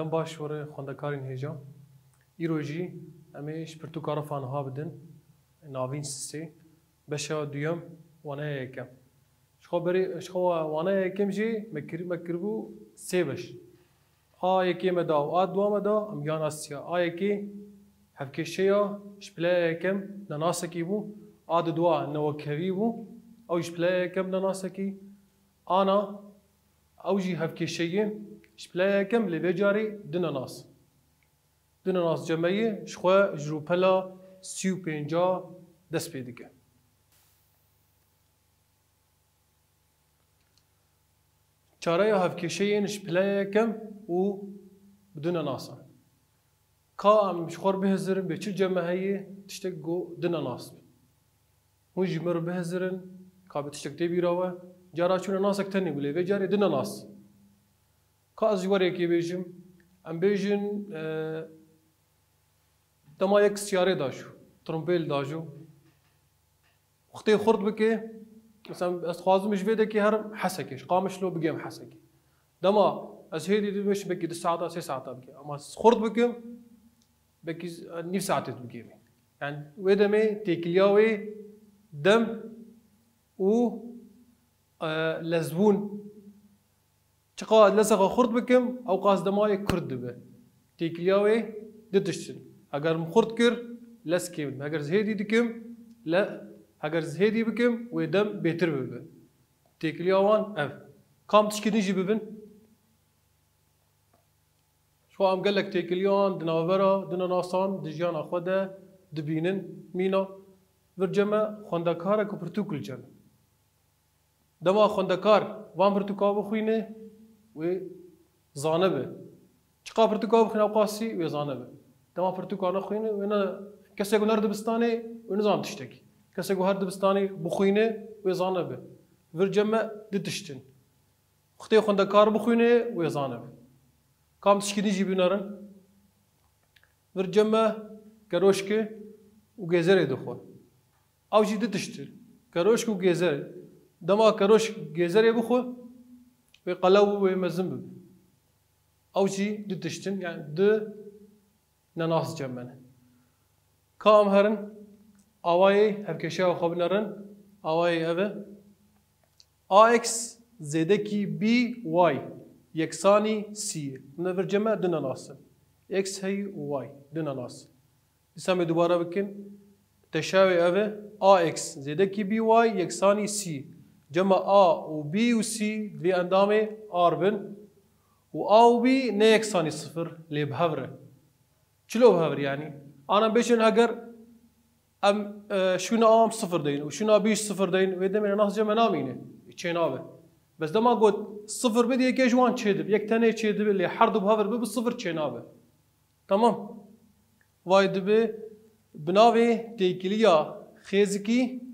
Kerem baş vore xwendekarên hêja. Îro jî em ê ji pirtûkara fanha bidin navîn sisê. Beşa duyem waneya yekem. Ji xwe waneya yekem jî me kiribû sê beş. A yekê me da û a duwa me da em gihana sîya. A yekê hevkêşeya ji pileya yekem nenasekî bû. A di duwa newekevî bû. Ew ji pileya yekem nenasekî. Ana ew jî hevkêşeyê ji pileya yekem lê vê carê di nenas. Di nenas cemeyê ji xwe ji rûpela 35 dest pê dike. Çareya hevkêşeyên ji pileya yekem û bi du nenasan. Ka em ji xwe bihezirin bê çi ceme heye tiştek got di nenas be. Hûn jî mir bihezirin ka bi tiştek tê bîra we cara çû nenasek tenê bû lê vê carê di nenas. Ka ez ji werekê bêjim em bêjin dema yek siyarê dajo, trompêl dajo. Wextê xurt bike mesela ez dixwazim ji vê dekê herim hesekê ji qamişlo bigêm hesekê. Dema ez hêdî dibiş bekî 2 saata 3 saata bike ama xurt bikim bekî nîv saatê bigêmî. Yani wê demê têkiliya wê dem û lezbûn çiqa lesexa xurt bikim ew qas demayê kurd dibe. Têkiliya wê ditiştin. Eger min xurt kir leskê bidim. Eger ez hêdî dikim eger ez hêdî bikim wê dem bêtir bibe. Têkiliya wan ev. Kam tişkînî jî bibin. Şu em gelek têkiliyan di navbera di nenasan di jiyana xwe de dibînin mîna vir ceme xwendekarek û pirtûkil cem. Dema xwendekar van pirtûka bixwîne wê zane be. Çiqa pirtûka bixwîne ew qasî wê zane be. Dema pirtûka nexwîne wê ne kesek û her dibistanê wê nizan tiştekî. Kesek û her dibistanê bixwîne wê zane be. Vir ceme di tiştin. Wextê xwendekar bixwîne wê zane be. Kam tişkînî jî bînerin. Vir ceme keroşkê û gezerê dixwe. Ew jî di tiştin. Keroşk û gezerê. Dema keroşk gezerê bixwe wê qelew û wê mezin bibe. Ew jî di tiştin yani di nenas cemene. Ka em herin awayê hevkêşeya xwe binerin. Awayê ev e ax zêdekî by yeksanî c ye. Hûn vir ceme di nenasin. X heyî û y di nenas. Dîsa me dubare bikin. Teşavê ev e ax zêdekî by yeksanî c. Cema a û b û c divê endamê r bin û a û b ne yeksanî sıfır lê bihevr e. Çilo bihevr yani? Ana bêjin eger em şûna a em sıfır deyin û şûna b sıfır deyin wê demê nenas ceme namîne. Çê nabe. Bes dema got sıfır bi yekê ji wan çê dibe. Yek tenê çê dibe lê her du bihevr bibe sıfır çê nabe. Tamam. Vay dibe bi navê têkiliya xêzikî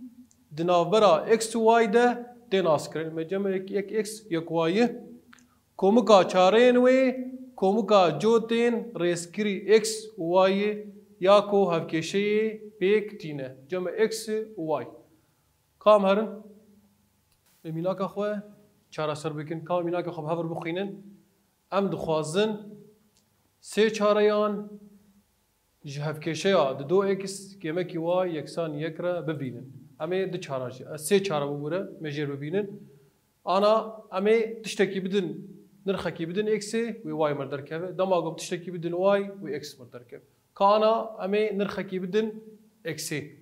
di navbera x û y de tê naskirin. Me ceme yek x yek y'yê komika çareyên wê komika cotên rêskirî x û y'yê ya ku hevkêşeyê pêk tîne. Ceme x û y. Kam herin mînaka xwe çareser bikin. Ka mînaka xwe bihevr bixwînin. Em dixwazin sê çareyan ji hevkêşeya di 2x kêmekî y yeksan yek re bibînin. Em ê di çara jî. Sê çare bibûre me jêr bibînin. Ana em ê tiştekî bidin nirxekî bidin x'ê wê y mir derkeve. Dema got tiştekî bidin y wê x mir derkeve. Ka ana em ê nirxekî bidin x'ê.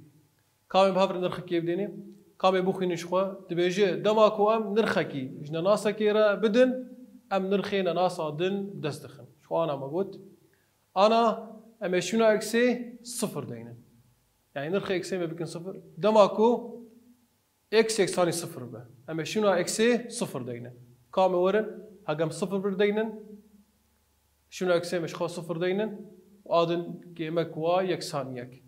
Ka em bihevrin nirxekî bidînê. Ka em ê bixwînin ji xwe dibêje dema ku em nirxekî ji nenasekê re bidin em nirxê nenasa din dest dixin. Ji wana me got. Ana em ê şûna x'ê sıfır deynin. Yani nirxê x'ê me bikin sıfır. Dema ku x yeksanî sıfır be. Em ê şûna x'ê sıfır deynin. Ka me werin hegem sıfır bir deynin. Şûna x'ê me ji xwe sıfır deynin. Adin kêmek y yeksan yek.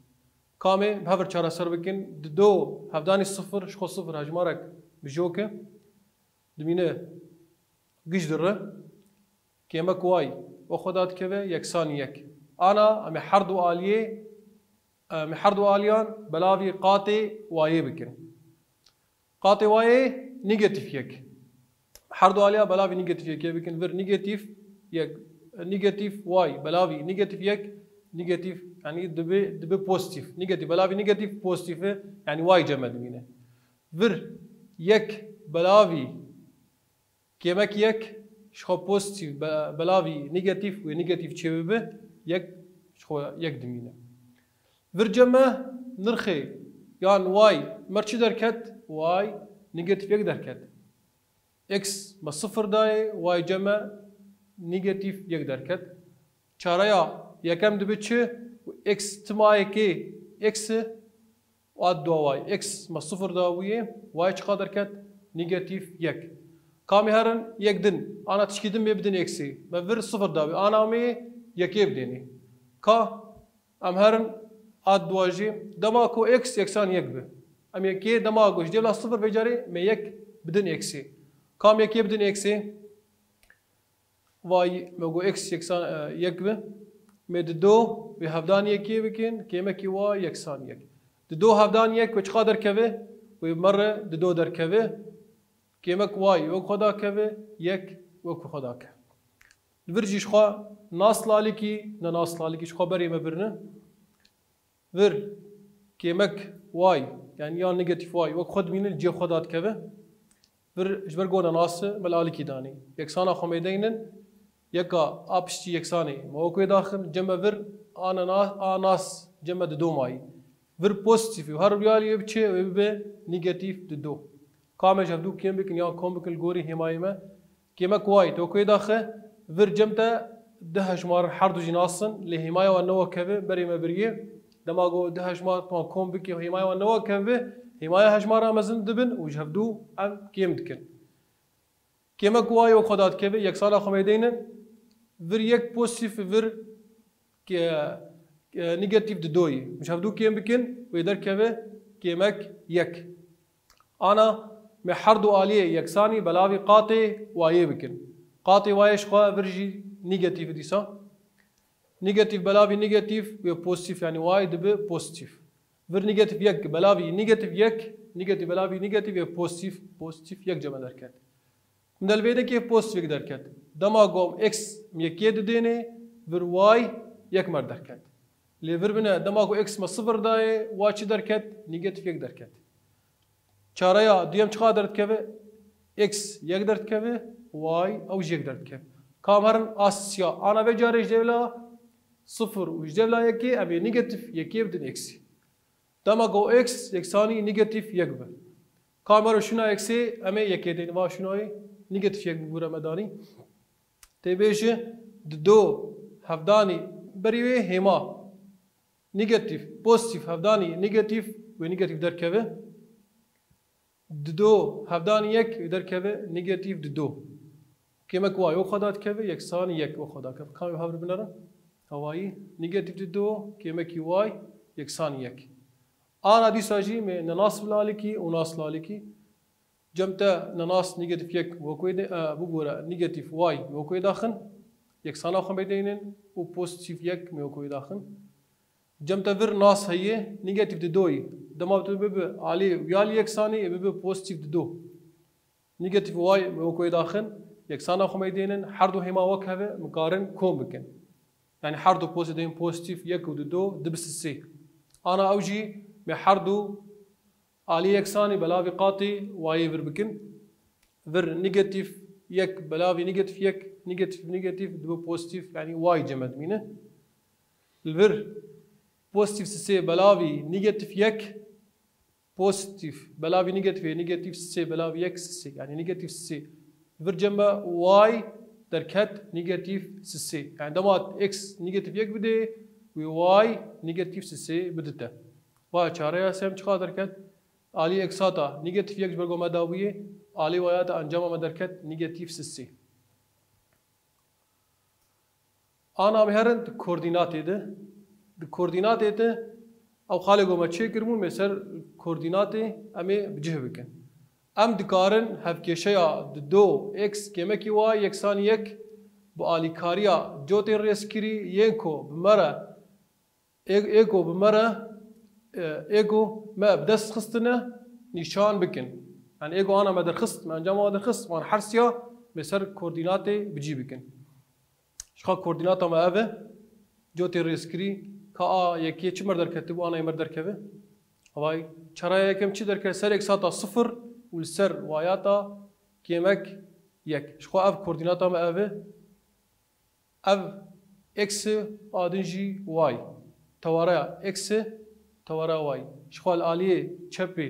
Ka me bihevr çareser bikin. Di do hevdanî sıfır ji xwe sıfır hejmarek bijoke. Dimîne giş dire. Kêmek y ve xwe da dikeve yeksanî yek. Ana em ê her du aliyan belavî qatê wayê bikin. Qatê wayê negatif yek. Her du aliya belavî negatif yekê bikin. Vir negatif yek نيجاتيف واي بلاوي نيجاتيف يك نيجاتيف يعني دبي بوزيتيف نيجاتيف بلاوي نيجاتيف بوزيتيف يعني واي جمع دمينه فر يك بلاوي كيمك يك شخو بوزيتيف بلاوي نيجاتيف ونيجاتيف تشبه يك شخو يك دمينه فر جمع نرخي يعني واي مرشي دركت واي نيجاتيف يك دركت اكس ما صفر داي واي جمع نيجاتيف يك دركت چاريا يكم دبي چه اكس تماي كي اكس واد دو واي اكس ما صفر داويه واي چقدر دركت نيجاتيف يك كامي هرن يك دن انا تشكيدم يبدن اكسي ما فر صفر داوي انا مي يك يبدني كا ام هرن اد دواجي دماكو اكس يكسان يك به ام يكي دماغو جديلا صفر بجاري ما يك بدن اكسي كام يك يبدن اكسي واي مگو اكس يكسان يك به مد دو به هفدان يكي بكن كيما كي واي يكسان يك دو هفدان يك وش قادر كبه ومره دو در كبه كيما واي وخدا كبه يك وخدا ك الفرجيش خا ناس لالكي ناس لالكي شخا بري مبرنه فر كيمك واي يعني يا نيجاتيف واي وخد من الجي خدات كبه فر جبر قونا ناس ملالكي داني يكسانا خميدينن يكا ابشتي يكساني موكو داخل جمع فر انا ناس جمع دو ماي فر بوزيتيف وهر ريالي يبچه ويبه نيجاتيف دو كامل جبدو كيم بكن يا كوم بكل غوري حمايمه كيمك واي توكو داخل فر جمتا ده شمار حردو جناسن لحمايه ونو كبه بري مبريه دماغو ده هجمار ما كوم بكي حمايه ونوا كبه حمايه هجمار مزن دبن وجهبدو ام كيم دكن كيما قواي وخدات كبه يك سالا خميدين فر يك بوزيتيف فر نيجاتيف دوي مش هبدو كيم بكن ويدر كبه كيمك يك انا محردو اليه يكساني بلاوي قاطي واي بكن قاطي وايش خا فرجي نيجاتيف ديسا نيجاتيف بلاوي نيجاتيف وبوزيتيف يعني واي دبه بوزيتيف فر نيجاتيف يك بلاوي نيجاتيف يك نيجاتيف بلاوي نيجاتيف بوزيتيف بوزيتيف يك جمع دركت من البيده كيف بوزيتيف يك دركت دماغوم اكس يكيد دينه فر واي يك مر دركت اللي فر بنا دماغو اكس ما صفر داي واي دركت نيجاتيف يك دركت چاريا ديم چقدر كبه اكس يك درت كبه واي او يك درت كبه كامرن اسيا انا بجارج دولا صفر وجدلا يكي ابي نيجاتيف يكي بدن اكسي دماغو اكس يكساني نيجاتيف يكبه كاميرا شنو اكسي امي يكي دين وا شنو نيجاتيف يك بورا مداني تبيش دو هفداني بريوي هما نيجاتيف بوزيتيف هفداني نيجاتيف ونيجاتيف دركبه دو هفداني يك دركبه نيجاتيف دو كما كواي وخدات كبه يكساني يك وخدا كبه كام يحبر بنرا هواي نيجاتيف دو كما كي واي يكساني يك انا دي ساجي من نناس لالكي وناس لالكي جمتا نناس نيجاتيف يك وكوي بوغورا نيجاتيف واي وكوي داخل يكسانا خميدينن وبوزيتيف يك وكوي داخل جمتا فر ناس هي نيجاتيف دوي دما بتبب علي ويالي يكساني بب بوزيتيف دو نيجاتيف واي وكوي داخل يكسانا خميدينن حردو هما وكهه مقارن كوم بكن يعني حردو بوزيتيف يك ودو دبس السي انا اوجي بحردو علي يكساني بلاوي قاطي واي فر بكن فر نيجاتيف يك بلاوي نيجاتيف يك نيجاتيف دو بوزيتيف يعني واي جمد مينه الفر بوزيتيف سي بلاوي نيجاتيف يك بوزيتيف بلاوي نيجاتيف سي بلاوي يك سي يعني نيجاتيف سي فر جنبه واي دركت نيجاتيف سي يعني دمات اكس نيجاتيف يك بدي وواي نيجاتيف سي بدته وچاره سم چقدر درکت علی اکساتا نيجاتيف یک برگو مداویه علی وایات انجام مدرکت نيجاتيف سي انا بهرن کوردینات ده کوردینات ده او خالقو ما چه کرمون مثل کوردینات امي بجه بکن ام دکارن هفکشیا دو اکس کمکی وای یکسان یک با علی کاریا جوتین ریسکری یکو بمره ایگو بمره ایگو ما بدست خستنه نشان بکن يعني ایگو انا ما در خست ما انجام ما در خست وان حرسیا مثل کوردینات بجی بکن شخا کوردیناتا ما اوه جوتی ریسکری که یکی چی مردر کتیب و آنای مردر کبه هوای چرا یکم چی در که سر اکساتا صفر و سر وایاتا کمک یک شخا اف کوردیناتا ما اوه اف اکس آدنجی وای توارا اکس توارا وای شخا الآلیه چپی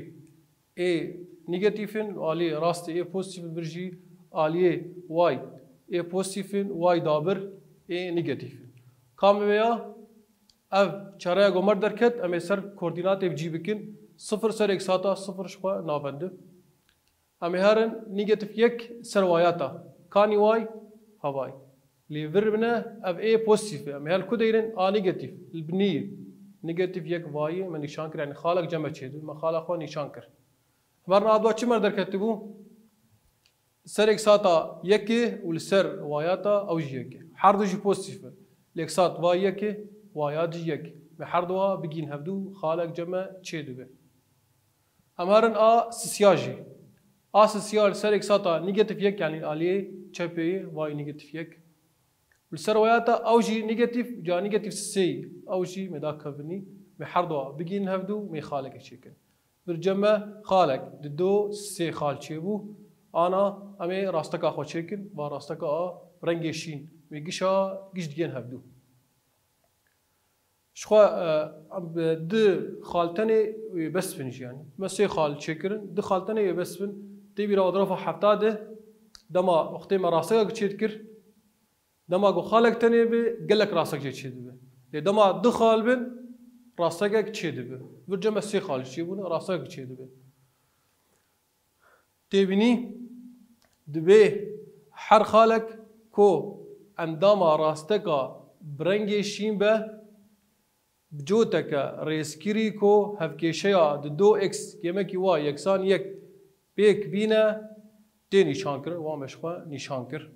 ای نيجاتيفين وعليه راست اي بوزيتيف برجي عليه واي اي بوزيتيفين واي دابر اي نيجاتيفين كام ويا اف چارا گمر درکت امی سر کوردینات بجی بکن صفر سر اکساتا صفر شخوا نابنده امی هرن نيجاتيف یک سر وایاتا کانی واي هواي لیور بنا اف اي بوزيتيف امی هر کدیرن ا نيجاتيف البنيه نيجاتيف یک واي من نشان کر یعنی خالق جمع چید ما خالق خو نشان کر مرنا عدوا چی مردر کتبو سر اکساتا یکی و سر وایاتا او جی یکی هر دو جی پوزیتیف الاکسات وای یکی وایات جی یکی به هر دو بگین هفدو خالق جمع چه دو به امارن سسیاجی سسیال سر اکساتا نيجاتيف یک یعنی علیه چپی وای نيجاتيف یک و سر وایاتا او جی نيجاتيف جا نيجاتيف سی او جی مداک بنی به هر دو بگین هفدو می خالق چیکن برجمه خالق دو سه خال چی بو آنا امی راستکا خو چیکن و راستکا رنگشین میگیشا گیش دیگه هفدو شخوا دو خالتنی بس بنج يعني ما سه خال چیکرن دو خالتنی بس بن تی بیرا اضرافه هفته ده دما وقتی ما راستکا چیت کر دما گو خالق تنی به گلک راستک چیت به دما دو خال بن راستگه چه دبه برجمه سی خالشی بونه راستگه چه دبه تبینی دبه هر خالق کو اندام راستگه برنگشین به بجوتک ریسکری کو هفکیشیا دو اکس کمه کی وای یکسان یک بیک بینه تی نشان کر و مشخوا نشان کر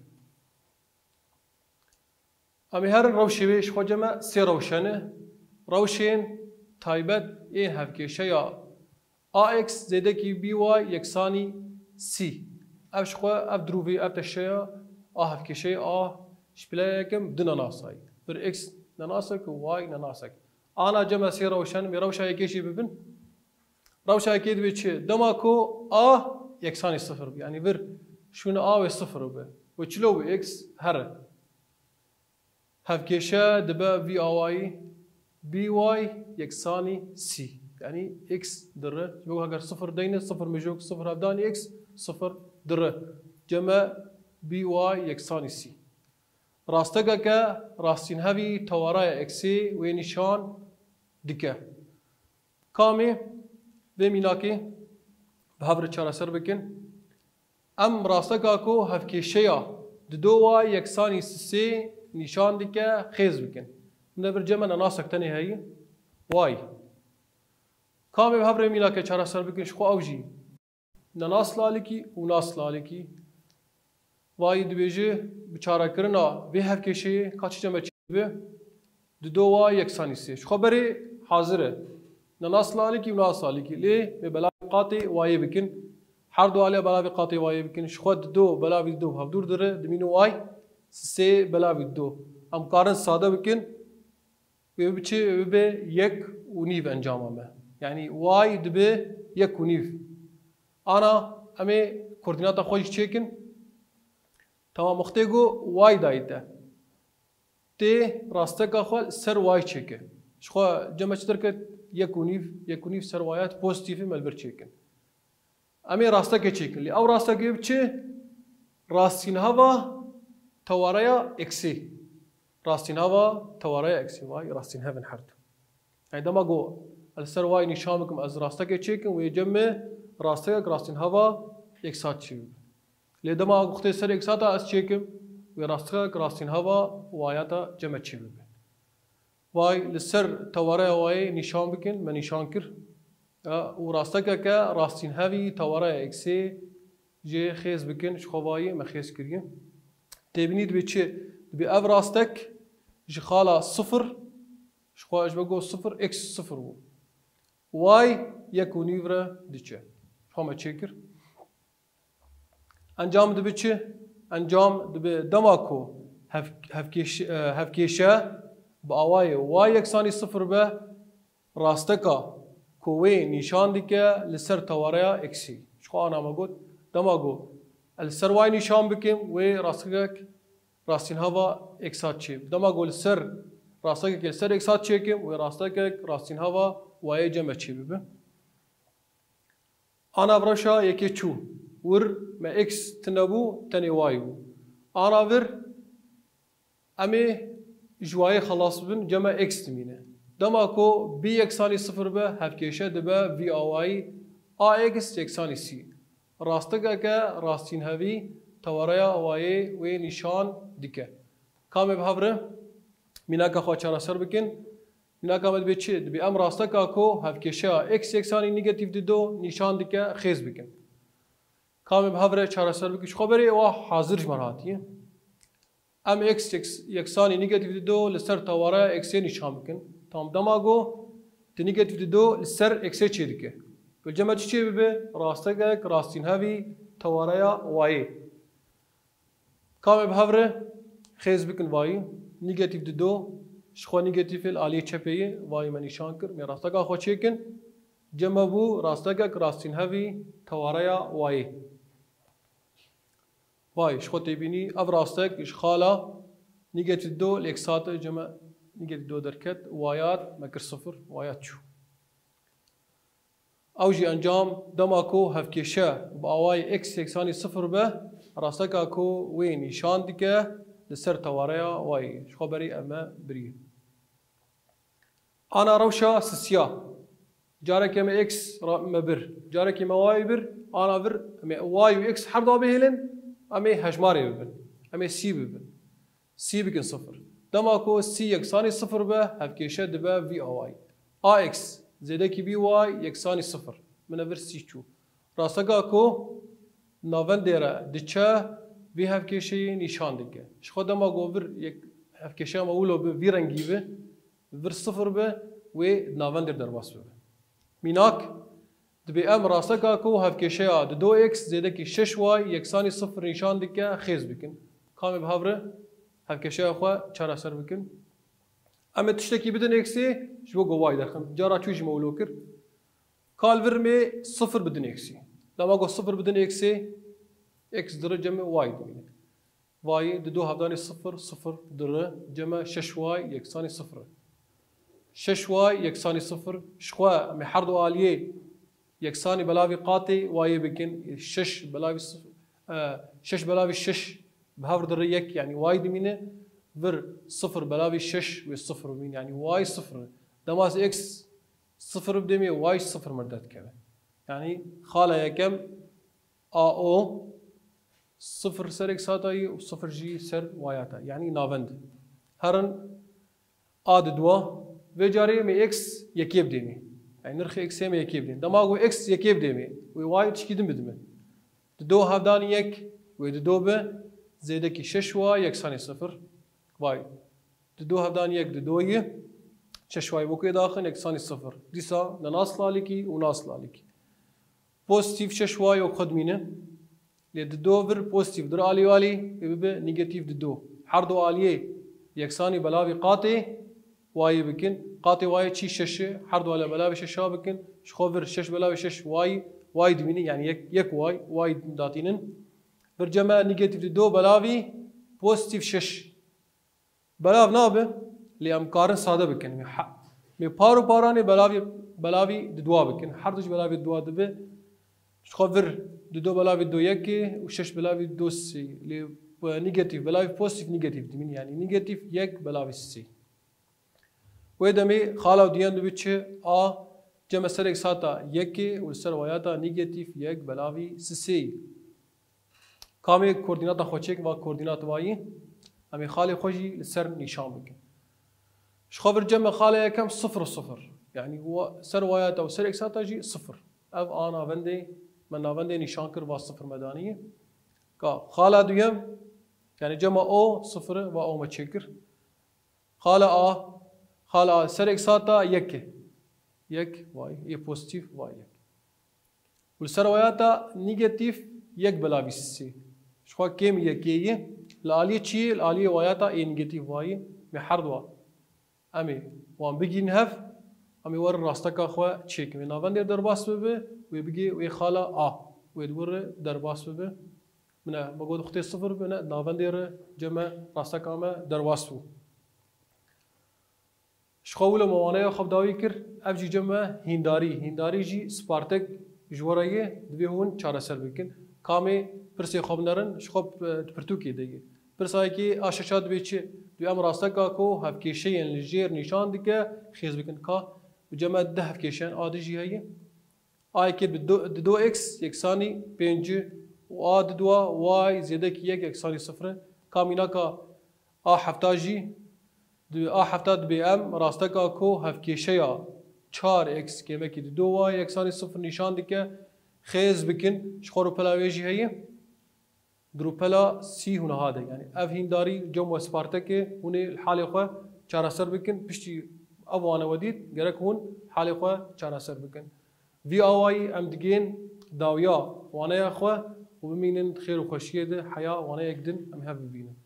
امی هر روشیش خودجمه سی روشنه روشن تایبت این هفکیشه یا AX زده کی بی وای یکسانی سی افش خو اف دروی اف تشیا هفکیشه شپله کم دنا ناسای بر X نناسک و وای نناسک آنا جمع سی روشن می روشا یکیشی ببین روشا یکید بی چه دما کو یکسانی صفر بی یعنی بر شون و صفر بی و چلو X هر هفکیشه دبا وی آوایی بی واي يكساني سي يعني اكس دره جو اگر صفر دينه صفر مجوك صفر هبداني اكس صفر دره جمع بي واي يكساني سي راستگه که راستین هوی توارای اکسی و نشان دکه کامی و میناکی به هفر چاره سر بکن ام راستگه کو هفکیشیا دو واي يكساني سي نشان دکه خیز بکن نبر جمع ناسک تنی هایی وای کامی به هفر میلا که چهار سر بکنش خو اوجی ناس لالی کی و ناس لالی کی وای دویجه بچاره کرنا به هف کشی کاچی جمع چی به دو وای یکسانی سیش خو بری حاضره ناس لالی کی و ناس لالی کی لی به بلا قاطی وای بکن هر دو علی بلا قاطی وای بکن خود دو بلا دو هفدور دره دمینو وای سه بلا دو ام کارن ساده بکن وبچه به یک و نیف انجامه یعنی وای دبه یک و نیف آنا امی کوردینات خوش چیکن تمام مختگو وای دایته تی راسته که خال سر وای چیکه شخو جمع چطور که یک و نیف سر وایات پوزیتیفی ملبر چیکن امی راسته که چیکن لی او راسته که بچه راستین هوا تواریا اکسی راستين هوا تواري اكسي واي راستين هفن حرد عندما جو السر واي نشامكم از راستك تشيكن ويجمع راستك راستين هوا اكسات شيء لدما اختي سر اكساتا از تشيكم وراستك راستين هوا واياتا جمع شيء واي للسر تواري واي نشام بكن من نشانكر وراستك ك راستين هوي تواري اكسي جي خيز بكن شخواي ما خيز كريم تبنيد بتشي بأف راستك جخالا صفر شخوا اش بقول صفر اكس صفر بو واي يكون يفرا ديتشا شخوا ما تشكر انجام دبتشي انجام دب دماكو هفکیشه با آوای وای یکسانی صفر به راستکا کوی نشان دیگه لسر تواره اکسی شخو آنا ما گود دما گو السر وای نشان بکیم و راستکا راستین هوا اکسات چی دما گو لسر راستکا که لسر اکسات چی کیم و راستکا راستین هوا وای جمع چی ببه آنا برشا یکی چو ور ما اکس تنبو تنی وای بو آنا ور امی جوای خلاص بن جمع اکس تمینه دما کو بی یکسانی صفر به هفکیشه دبه وی آوایی آ اکس یکسانی سی راستگه که راستین هوی توارای آوایی و نشان دیگه کامه به هفره مینا که خواه چرا سر بکن مینا که مد بیچه دبی ام راستگه کو هفکیشه اکس یکسانی نیگتیو دو نشان دیگه خیز بکن کامه به هفره چرا سر بکن شخو بری و حاضر جمراتیه ام اکس یکسانی نیگتیو دو لسر توارای اکس نشان بکن tam damago teniget do ser ekse çedike. Gülceme çiçeği bibe rastegek rastin hevi tavaraya vayi. Kame bhavre xez bikin vayi negatif do şxo negatif el ali çepeyi vayi me nişan kir me rastega xo çekin cema bu rastegek rastin hevi tavaraya vayi. Vayi şxo tebini ev rastek işxala negatif do leksate cema نيجي دو دركت وايات مكر صفر وايات شو اوجي انجام دماكو هفكيشا باواي اكس يكساني صفر به راسكاكو وين نشان ديكه لسر تواريا واي شو خبري اما بري انا روشا سسيا جارك ام اكس مبر جارك ام واي بر انا بر واي واكس حرضا بهلن امي هجماري ببن امي سي ببن سي بكن صفر دماكو سي يكساني صفر به هفكيشه دبه في او اي ا اكس زيده كي بي واي يكساني صفر من افر سي چو راسگاكو ناون ديره دچه في هفكيشه نشان دگه شخو دماغو ور يك هفكيشه مولو به في رنگي به ور صفر به و ناون دير درباس به ميناك دبي ام راسگاكو هفكيشه دو اكس زيده كي 6 واي يكساني صفر نشان دگه خيز بكن كام بهavre هفکشه خو چرا سر بکن اما تشتکی بدن اکسی شو گواهی دارم جارا چوش مولو کر کالور می صفر بدن اکسی لما گو صفر بدن اکسی اکس درجه می واي دمینه واي دو هفدانی صفر صفر درجه می 6 واي یکسانی صفر 6 واي یکسانی صفر شخوا می حرد عالیه یکسانی بلاوی قاطی واي بکن 6 بلاوی 6 بلاوی 6 بهاور در یک يعني واي دمينه ver صفر بلاوي 6 و صفر بمين يعني واي صفر دماس اكس صفر بدمي واي صفر مردد كذا يعني خاله يكم او صفر سر اكس هاتاي و صفر جي سر واياتا يعني نافند هرن اد دوا وجاري مي اكس يكيب دمي يعني نرخ اكس مي يكيب دمي دماغو اكس يكيب دمي و واي تشكيدم بدمه دو هفدان يك و دو به زيده كي 6 واي يكساني صفر واي دو هفدان يك دوي 6 واي بوكي داخل يكساني صفر ديسا ناس لالكي وناس لالكي بوزيتيف 6 واي وخد مينه لد دو فر بوزيتيف در علي والي يبقى نيجاتيف دو حردو عليه يكساني بلاوي قاطي واي بكن قاطي واي شي 6 حردو على بلاوي 6 بكن شخوفر 6 بلاوي 6 واي دميني يعني يك واي داتينن برجمه نيجاتيف دو بلاوي بوزيتيف 6 بلاو نابه لامكار ساده بكن مي بارو باراني بلاوي دوا بكن حردش بلاوي دوا دبه شخوفر دو بلاوي دو يكي و 6 بلاوي دو سي لي نيجاتيف بلاوي بوزيتيف نيجاتيف دمين يعني نيجاتيف يك بلاوي سي ويدمي خاله ديان دبيتش ا جمع سر اكساتا يكي والسر وياتا نيجاتيف يك بلاوي سي کامی کوردینات خوچک و کوردینات وایی امی خاله خوشی لسر نشان بکن. شخبر جمع خاله یکم صفر صفر يعني هو سر وایات او سر اکساتا جی صفر. اف آنا ونده من ناونده نشان کر و صفر مدانیه. کا خاله دویم يعني جمع او صفر و او مچکر. خاله آ سر اکساتا یک وای یه پوزیتیف وای یک. و سر وایاتا نیگاتیف یک بلاوی سی. شخوا کم یکیه الآلية چی الآلية وایاتا ای نگاتیو وایی می هر دوا امی وان بگین هف امی ور راستکا خو چیک می ناوندی درباس ببه و بگی و خالا و دور درباس ببه منه بگود خطی صفر بنه ناوندی جمع راستکا ما درباس بو شخول موانع خب داوی کر افجی جمع هینداری جی سپارتک جوارایه دوی هون چاره سر بکن کامی پرسی خواب نرن شخوب پرتوکی دیگه پرسایی که آششاد بیچه دوی ام راسته که کو هفکیشه این لجیر نشان دیگه خیز بکن که جمع ده هفکیشن آدی جی هایی آی که دو اکس یکسانی پنج و آد دو وای زیاده که یک یکسانی صفره کامینا که هفتاجی دو هفتاد بی ام راسته که کو هفکیشه یا 4x که مکی دو وای یکسانی صفر نشان دیگه خیز بکن شخورو پلاویجی هایی دروپلا سی هونه هاده یعنی اف هینداری جمع و سپارتکه هونه حال خو چاره سر بکن پشتی اوانه ودید گرک هون حال خو چاره سر بکن وی آوایی ام دگین داویا وانه خو و ببینن خیر و خوشیه ده حیا وانه یک دن ام هف ببینن